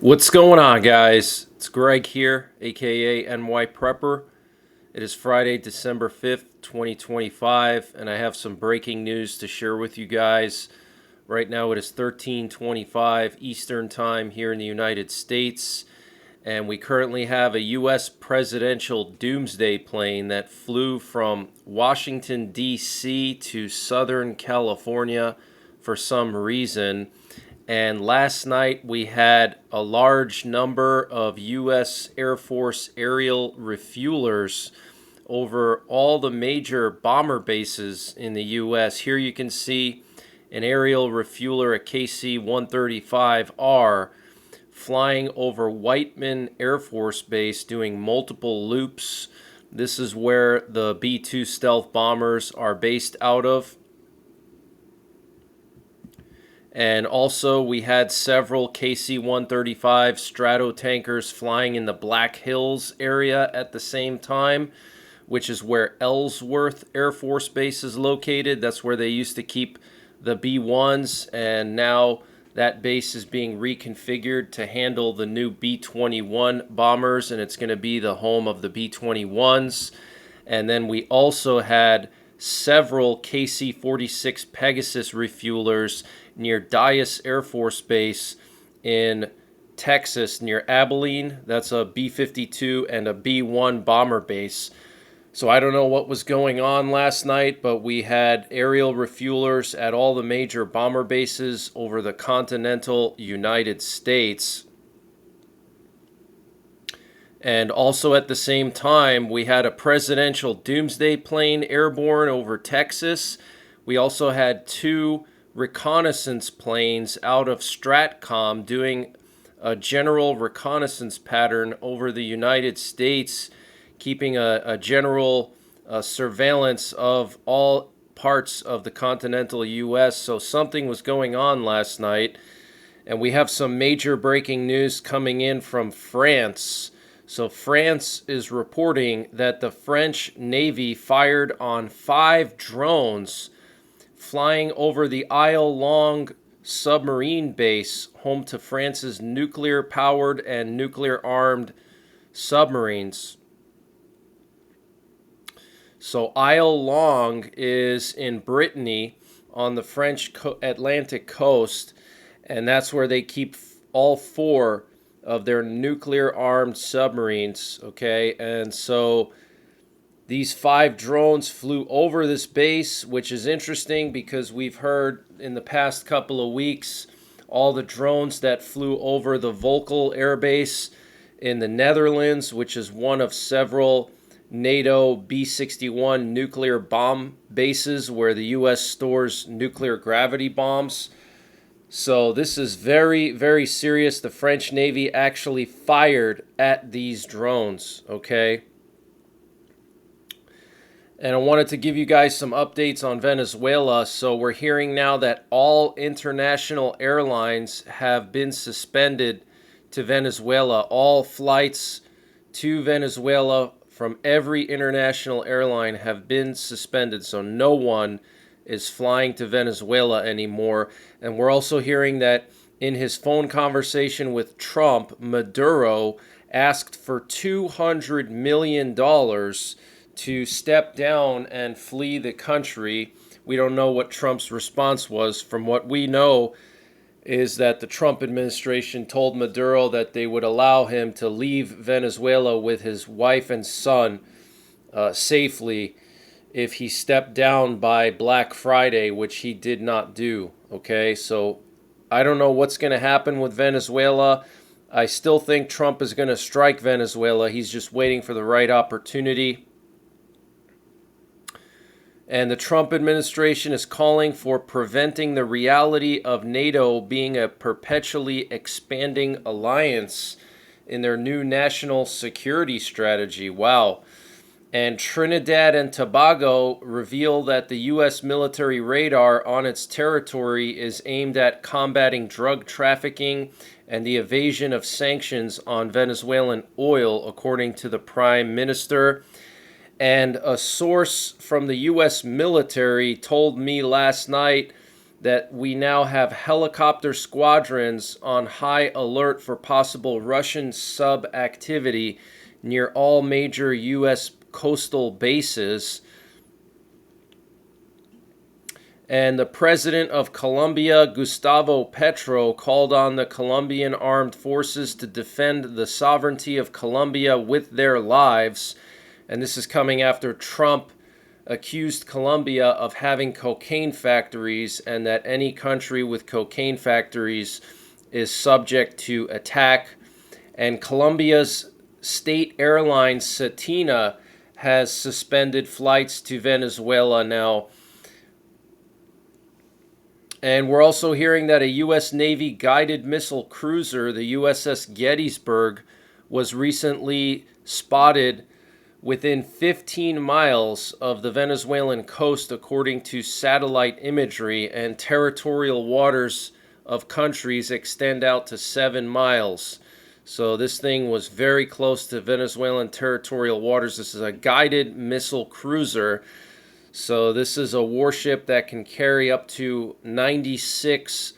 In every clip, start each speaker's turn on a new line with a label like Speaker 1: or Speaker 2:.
Speaker 1: What's going on, guys? It's Greg here, aka NYPrepper. It is Friday, December 5th, 2025, and I have some breaking news to share with you guys. Right now, it is 13:25 Eastern Time here in the United States, and we currently have a U.S. presidential doomsday plane that flew from Washington, D.C. to Southern California for some reason. And last night we had a large number of U.S. Air Force aerial refuelers over all the major bomber bases in the U.S. Here you can see an aerial refueler, a KC-135R, flying over Whiteman Air Force Base doing multiple loops. This is where the B-2 stealth bombers are based out of. And also, we had several KC-135 Stratotankers flying in the Black Hills area at the same time, which is where Ellsworth Air Force Base is located. That's where they used to keep the B-1s, and now that base is being reconfigured to handle the new B-21 bombers, and it's going to be the home of the B-21s. And then we also had several KC-46 Pegasus refuelers near Dyess Air Force Base in Texas, near Abilene. That's a B-52 and a B-1 bomber base. So I don't know what was going on last night, but we had aerial refuelers at all the major bomber bases over the continental United States. And also at the same time, we had a presidential doomsday plane airborne over Texas. We also had two reconnaissance planes out of STRATCOM doing a general reconnaissance pattern over the United States, keeping a general surveillance of all parts of the continental U.S. So something was going on last night. And we have some major breaking news coming in from France. So France is reporting that the French Navy fired on 5 drones flying over the Isle Long submarine base, home to France's nuclear-powered and nuclear-armed submarines. So Isle Long is in Brittany on the French Atlantic coast, and that's where they keep all 4 of their nuclear-armed submarines, okay? And so these 5 drones flew over this base, which is interesting because we've heard in the past couple of weeks all the drones that flew over the Volkel Air Base in the Netherlands, which is one of several NATO B-61 nuclear bomb bases where the U.S. stores nuclear gravity bombs. So this is very, very serious. The French Navy actually fired at these drones, okay? And I wanted to give you guys some updates on Venezuela. So we're hearing now that all international airlines have been suspended to Venezuela. All flights to Venezuela from every international airline have been suspended. So no one is flying to Venezuela anymore. And we're also hearing that in his phone conversation with Trump, Maduro asked for $200 million to step down and flee the country. We don't know what Trump's response was. From what we know is that the Trump administration told Maduro that they would allow him to leave Venezuela with his wife and son safely if he stepped down by Black Friday, which he did not do. Okay, so I don't know what's going to happen with Venezuela. I still think Trump is going to strike Venezuela. He's just waiting for the right opportunity. And the Trump administration is calling for preventing the reality of NATO being a perpetually expanding alliance in their new national security strategy. Wow. And Trinidad and Tobago reveal that the U.S. military radar on its territory is aimed at combating drug trafficking and the evasion of sanctions on Venezuelan oil, according to the Prime Minister. And a source from the U.S. military told me last night that we now have helicopter squadrons on high alert for possible Russian sub activity near all major U.S. coastal bases. And the president of Colombia, Gustavo Petro, called on the Colombian armed forces to defend the sovereignty of Colombia with their lives. And this is coming after Trump accused Colombia of having cocaine factories, and that any country with cocaine factories is subject to attack. And Colombia's state airline, Satina, has suspended flights to Venezuela now. And we're also hearing that a U.S. Navy guided missile cruiser, the USS Gettysburg, was recently spotted within 15 miles of the Venezuelan coast, according to satellite imagery, and territorial waters of countries extend out to 7 miles. So this thing was very close to Venezuelan territorial waters. This is a guided missile cruiser. So this is a warship that can carry up to 96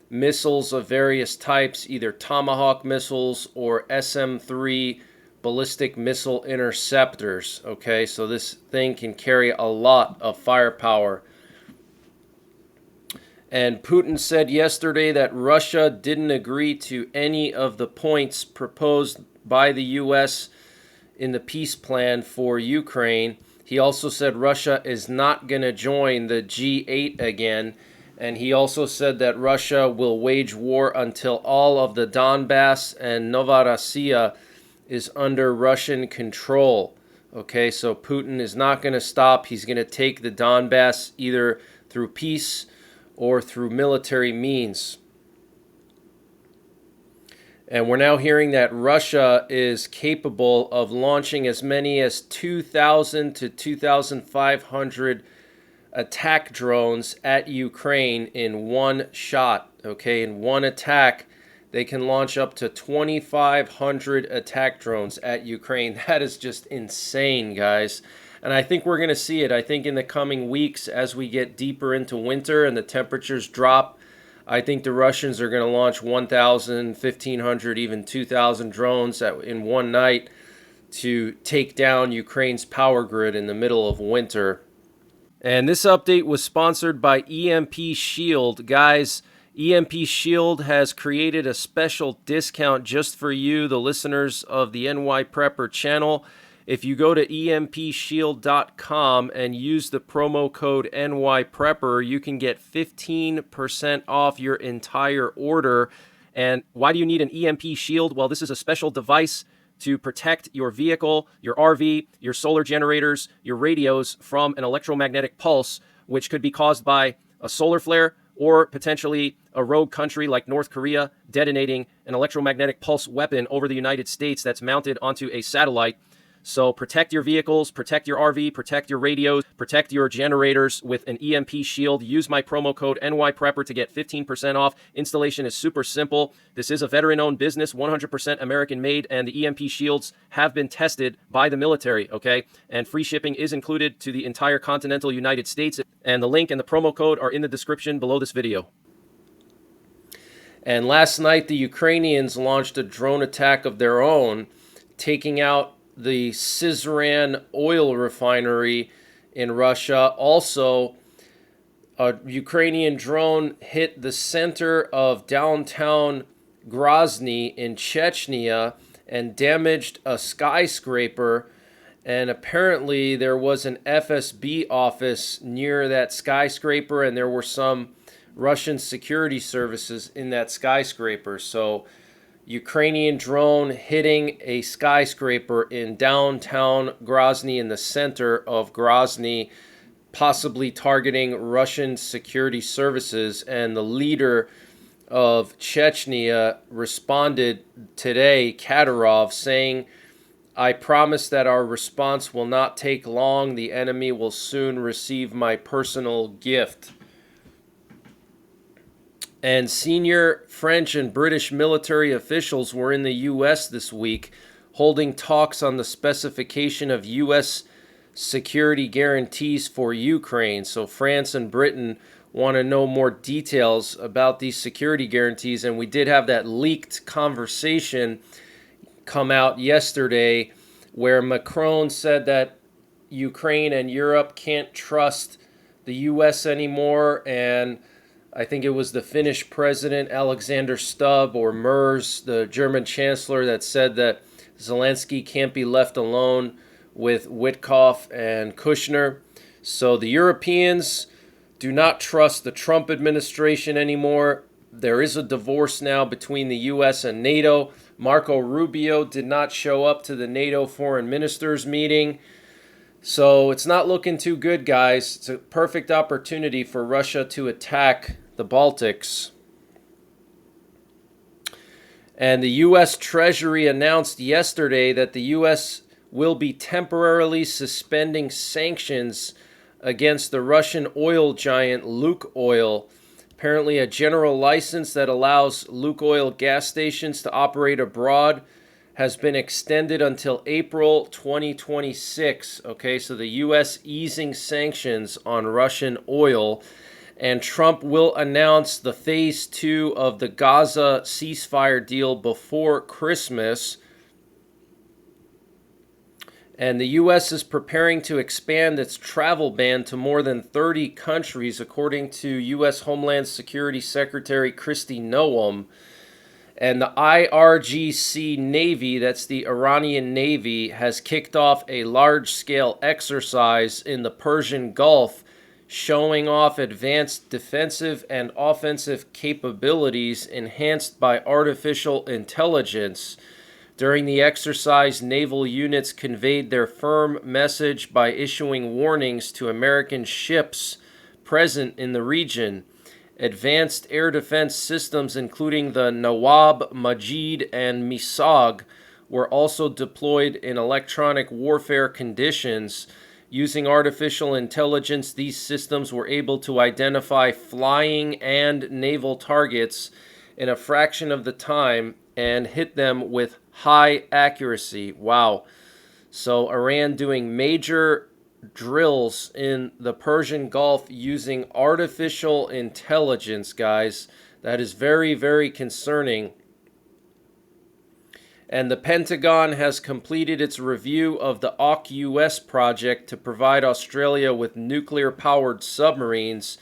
Speaker 1: missiles of various types, either Tomahawk missiles or SM-3 ballistic missile interceptors. Okay, so this thing can carry a lot of firepower. And Putin said yesterday that Russia didn't agree to any of the points proposed by the U.S. in the peace plan for Ukraine. He also said Russia is not going to join the G8 again. And he also said that Russia will wage war until all of the Donbass and Novorossiya is under Russian control. Okay, so Putin is not going to stop. He's going to take the Donbass either through peace or through military means. And we're now hearing that Russia is capable of launching as many as 2,000 to 2,500 attack drones at Ukraine in one shot. Okay, in one attack, they can launch up to 2,500 attack drones at Ukraine. That is just insane, guys. And I think we're going to see it. I think in the coming weeks, as we get deeper into winter and the temperatures drop, I think the Russians are going to launch 1,000, 1,500, even 2,000 drones in one night to take down Ukraine's power grid in the middle of winter. And this update was sponsored by EMP Shield. Guys, EMP Shield has created a special discount just for you, the listeners of the NYPrepper channel. If you go to empshield.com and use the promo code NYPrepper, you can get 15% off your entire order. And why do you need an EMP Shield? Well, this is a special device to protect your vehicle, your RV, your solar generators, your radios from an electromagnetic pulse, which could be caused by a solar flare or potentially a rogue country like North Korea detonating an electromagnetic pulse weapon over the United States that's mounted onto a satellite. So protect your vehicles, protect your RV, protect your radios, protect your generators with an EMP Shield. Use my promo code NYPrepper to get 15% off. Installation is super simple. This is a veteran-owned business, 100% American-made, and the EMP Shields have been tested by the military, okay? And free shipping is included to the entire continental United States. And the link and the promo code are in the description below this video. And last night, the Ukrainians launched a drone attack of their own, taking out the Syzran oil refinery in Russia. Also, a Ukrainian drone hit the center of downtown Grozny in Chechnya and damaged a skyscraper. And apparently there was an FSB office near that skyscraper, and there were some Russian security services in that skyscraper. So Ukrainian drone hitting a skyscraper in downtown Grozny, in the center of Grozny, possibly targeting Russian security services. And the leader of Chechnya responded today, Kadyrov, saying, "I promise that our response will not take long. The enemy will soon receive my personal gift." And senior French and British military officials were in the U.S. this week holding talks on the specification of U.S. security guarantees for Ukraine. So France and Britain want to know more details about these security guarantees. And we did have that leaked conversation come out yesterday where Macron said that Ukraine and Europe can't trust the U.S. anymore, and I think it was the Finnish president, Alexander Stubb, or Merz, the German chancellor, that said that Zelensky can't be left alone with Witkoff and Kushner. So the Europeans do not trust the Trump administration anymore. There is a divorce now between the U.S. and NATO. Marco Rubio did not show up to the NATO foreign ministers meeting. So it's not looking too good, guys. It's a perfect opportunity for Russia to attack the Baltics. And the U.S. Treasury announced yesterday that the U.S. will be temporarily suspending sanctions against the Russian oil giant Lukoil. Apparently a general license that allows Lukoil gas stations to operate abroad has been extended until April 2026. Okay, so the U.S. easing sanctions on Russian oil. And Trump will announce the phase 2 of the Gaza ceasefire deal before Christmas. And the U.S. is preparing to expand its travel ban to more than 30 countries, according to U.S. Homeland Security Secretary Kristi Noem. And the IRGC Navy, that's the Iranian Navy, has kicked off a large-scale exercise in the Persian Gulf, showing off advanced defensive and offensive capabilities enhanced by artificial intelligence. During the exercise, naval units conveyed their firm message by issuing warnings to American ships present in the region. Advanced air defense systems, including the Nawab, Majid, and Misag, were also deployed in electronic warfare conditions. Using artificial intelligence, these systems were able to identify flying and naval targets in a fraction of the time and hit them with high accuracy. Wow. So Iran doing major drills in the Persian Gulf using artificial intelligence, guys. That is very, very concerning. And the Pentagon has completed its review of the AUKUS project to provide Australia with nuclear-powered submarines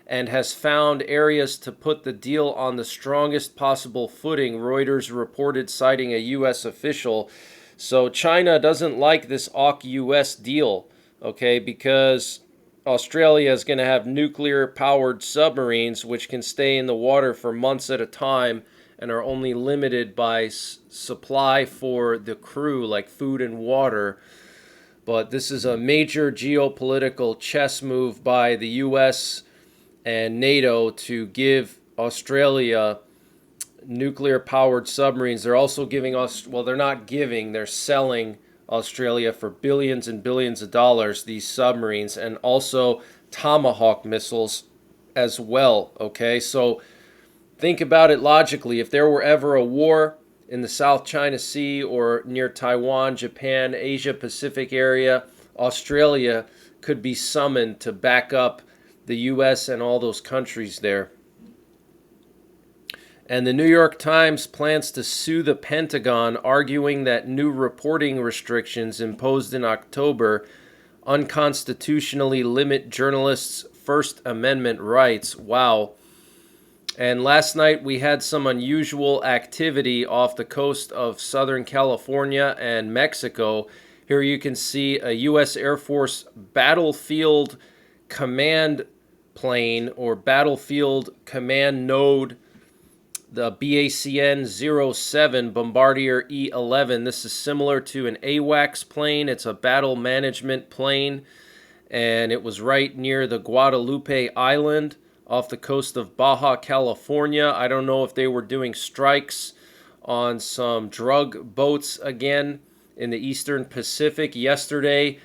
Speaker 1: and has found areas to put the deal on the strongest possible footing, Reuters reported, citing a U.S. official. So China doesn't like this AUKUS deal, okay, because Australia is going to have nuclear-powered submarines which can stay in the water for months at a time and are only limited by supply for the crew, like food and water. But this is a major geopolitical chess move by the U.S. and NATO to give Australia nuclear-powered submarines. They're also giving us, well, they're not giving, they're selling Australia for billions and billions of dollars, these submarines, and also Tomahawk missiles as well, okay? So think about it logically. If there were ever a war in the South China Sea or near Taiwan, Japan, Asia Pacific area, Australia could be summoned to back up the U.S. and all those countries there. And the New York Times plans to sue the Pentagon, arguing that new reporting restrictions imposed in October unconstitutionally limit journalists' First Amendment rights. Wow. And last night we had some unusual activity off the coast of Southern California and Mexico. Here you can see a U.S. Air Force battlefield command plane or battlefield command node, the BACN-07 Bombardier E-11. This is similar to an AWACS plane. It's a battle management plane, and it was right near the Guadalupe Island off the coast of Baja California. I don't know if they were doing strikes on some drug boats again in the Eastern Pacific. Yesterday,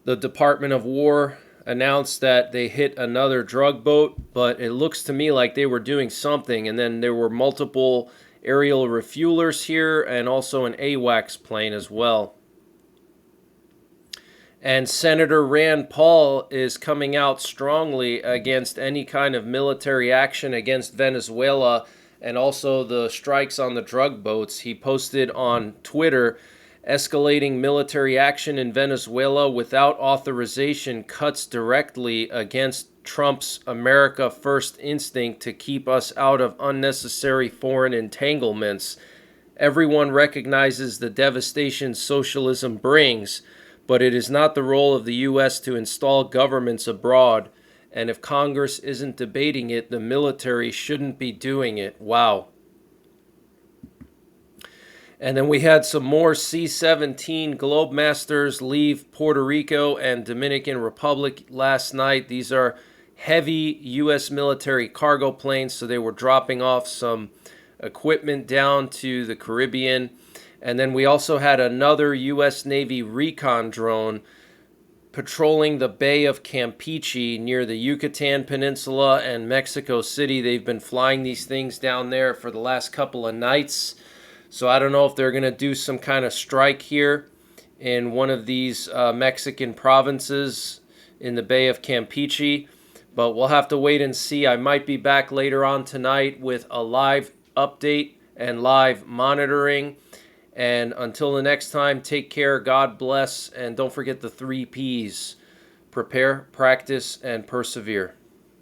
Speaker 1: the Department of War announced that they hit another drug boat, but it looks to me like they were doing something. And then there were multiple aerial refuelers here and also an AWACS plane as well. And Senator Rand Paul is coming out strongly against any kind of military action against Venezuela and also the strikes on the drug boats. He posted on Twitter, escalating military action in Venezuela without authorization cuts directly against Trump's America First instinct to keep us out of unnecessary foreign entanglements. Everyone recognizes the devastation socialism brings, but it is not the role of the U.S. to install governments abroad. And if Congress isn't debating it, the military shouldn't be doing it. Wow. And then we had some more C-17 Globemasters leave Puerto Rico and Dominican Republic last night. These are heavy U.S. military cargo planes, so they were dropping off some equipment down to the Caribbean. And then we also had another U.S. Navy recon drone patrolling the Bay of Campeche near the Yucatan Peninsula and Mexico City. They've been flying these things down there for the last couple of nights. So I don't know if they're going to do some kind of strike here in one of these Mexican provinces in the Bay of Campeche. But we'll have to wait and see. I might be back later on tonight with a live update and live monitoring. And until the next time, take care, God bless, and don't forget the 3 Ps: prepare, practice, and persevere.